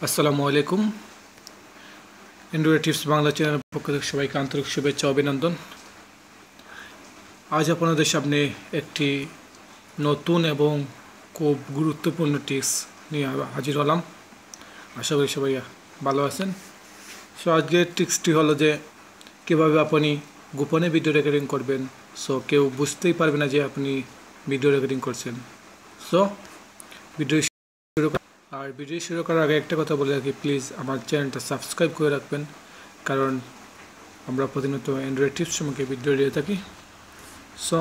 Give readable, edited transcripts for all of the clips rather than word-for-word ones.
আসসালামু আলাইকুম। Android tips Bangla চ্যানেলের পক্ষ থেকে সবাইকে আন্তরিক শুভেচ্ছা অভিনন্দন। আজ আপনাদের সামনে একটি নতুন এবং খুব গুরুত্বপূর্ণ টিপস নিয়ে হাজির হলাম। আশা করি সবাই ভালো আছেন। সো আজকের টিপসটি হলো যে কীভাবে আপনি গোপনে ভিডিও রেকর্ডিং করবেন, সো কেউ বুঝতেই পারবে না যে আপনি ভিডিও রেকর্ডিং করছেন। সো ভিডিও শুরু করার আগে একটা কথা বলে রাখি, প্লিজ আমার চ্যানেলটা সাবস্ক্রাইব করে রাখবেন, কারণ আমরা প্রতিনিয়ত অ্যান্ড্রয়েড টিপস সম্পর্কে ভিডিও দিয়ে থাকি। সো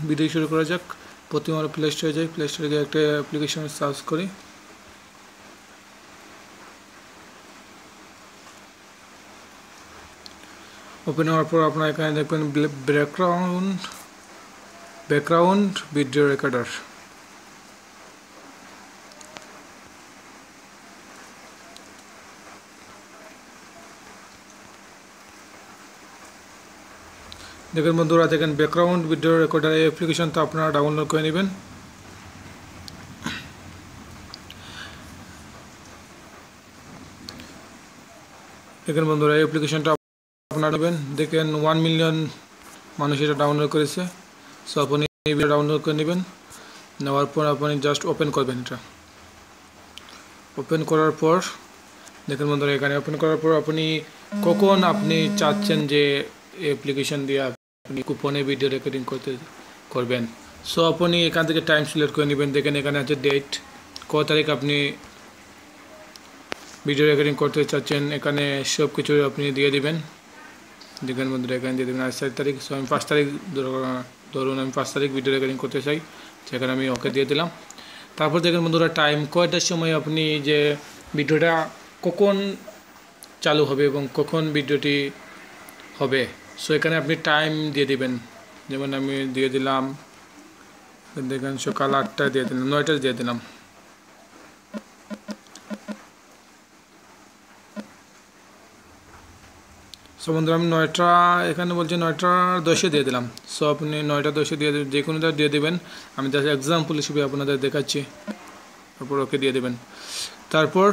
ভিডিও শুরু করা যাক। প্রথমে আমরা প্লে স্টোরে যাই, প্লে স্টোরে গিয়ে একটা অ্যাপ্লিকেশন সার্চ করি। ওপেন হওয়ার পর আপনারা এখানে দেখবেন ব্যাকগ্রাউন্ড ভিডিও রেকর্ডার। দেখেন বন্ধুরা, দেখেন ব্যাকগ্রাউন্ড ভিডিও রেকর্ডার এই অ্যাপ্লিকেশনটা আপনারা ডাউনলোড করে নেবেন। দেখেন বন্ধুরা, এই অ্যাপ্লিকেশনটা আপনারা নেবেন। দেখেন 1 মিলিয়ন মানুষ এটা ডাউনলোড করেছে। সো আপনি এই ভিডিও ডাউনলোড করে নেবেন। নেওয়ার পর আপনি জাস্ট ওপেন করবেন। এটা ওপেন করার পর দেখেন বন্ধুরা, এখানে ওপেন করার পর আপনি কখন আপনি চাচ্ছেন যে অ্যাপ্লিকেশন দিয়ে আপনি গোপনে ভিডিও রেকর্ডিং করবেন। সো আপনি এখান থেকে টাইম সিলেক্ট করে নেবেন। দেখেন এখানে আছে ডেট, কত তারিখ আপনি ভিডিও রেকর্ডিং করতে চাচ্ছেন, এখানে সব কিছু আপনি দিয়ে দিবেন। দেখেন বন্ধুরা, এখানে দিয়ে দেবেন আজ 4 তারিখ। সো আমি 5 তারিখ ধরুন আমি 5 তারিখ ভিডিও রেকর্ডিং করতে চাই, সেখানে আমি ওকে দিয়ে দিলাম। তারপর দেখেন বন্ধুরা, টাইম কয়টার সময় আপনি যে ভিডিওটা কখন চালু হবে এবং কখন ভিডিওটি হবে, সো এখানে আপনি টাইম দিয়ে দিবেন। যেমন আমি দিয়ে দিলাম, দেখেন সকাল 8টায় দিয়ে দিলাম, 9টায় দিয়ে দিলাম। সো বন্ধুরা, আমি 9টা এখানে বলছি 9:10 দিয়ে দিলাম। সো আপনি 9:10 দিয়ে যে কোনোটা দিয়ে দেবেন। আমি জাস্ট এক্সাম্পল হিসেবে আপনাদের দেখাচ্ছি। তারপর ওকে দিয়ে দেবেন। তারপর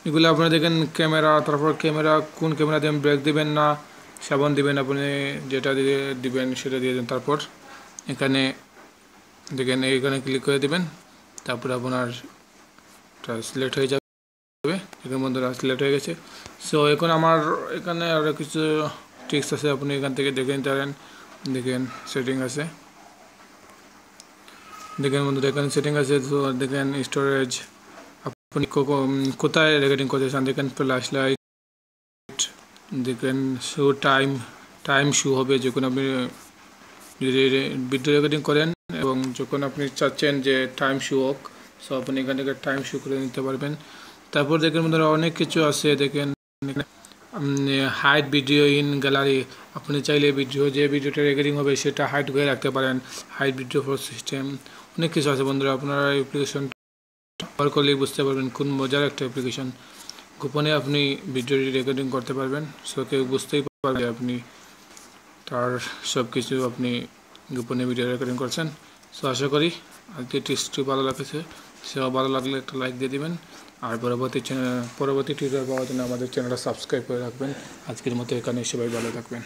এগুলো আপনারা দেখেন ক্যামেরা, তারপর ক্যামেরা কোন ক্যামেরা দিয়ে ব্রেক দিবেন না সাবান দিবেন, আপনি যেটা দিয়ে দিবেন সেটা দিয়ে দেন। তারপর এখানে দেখেন এইখানে ক্লিক করে দিবেন। তারপর আপনার সিলেক্ট হয়ে যাবে। দেখেন বন্ধুরা, সিলেক্ট হয়ে গেছে। সো এখন আমার এখানে আরও কিছু ট্রিক্স আছে, আপনি এখান থেকে দেখে নিতে পারেন। দেখেন সেটিং আছে, দেখেন বন্ধুরা এখানে সেটিং আছে। তো দেখেন স্টোরেজ, আপনি কোথায় রেকর্ডিং করতে চান, দেখেন ফ্ল্যাশ লাইট, দেখেন শো টাইম শো হবে যখন আপনি যদি ভিডিও রেকর্ডিং করেন এবং যখন আপনি চাচ্ছেন যে টাইম শো হোক, সো আপনি এখান থেকে টাইম শো করে নিতে পারবেন। তারপর দেখেন বন্ধুরা অনেক কিছু আছে। দেখেন হাইড ভিডিও ইন গ্যালারি, আপনি চাইলে যে ভিডিওটা রেকর্ডিং হবে সেটা হাইড করে রাখতে পারেন। হাইড ভিডিও ফর সিস্টেম, অনেক কিছু আছে বন্ধুরা। আপনারা অ্যাপ্লিকেশন ব্যবহার করলেই বুঝতে পারবেন কোন মজার একটা অ্যাপ্লিকেশন। গোপনে আপনি ভিডিও রেকর্ডিং করতে পারবেন, সো কেউ বুঝতেই পারবে আপনি তার সব কিছু আপনি গোপনে ভিডিও রেকর্ডিং করছেন। সো আশা করি আজকে টিপসটি ভালো লাগছে। সেও ভালো লাগলে একটা লাইক দিয়ে দিবেন, আর পরবর্তী টিউটোরিয়াল পাওয়ার জন্য আমাদের চ্যানেলটা সাবস্ক্রাইব করে রাখবেন। আজকের মতো এখানে সবাই ভালো থাকবেন।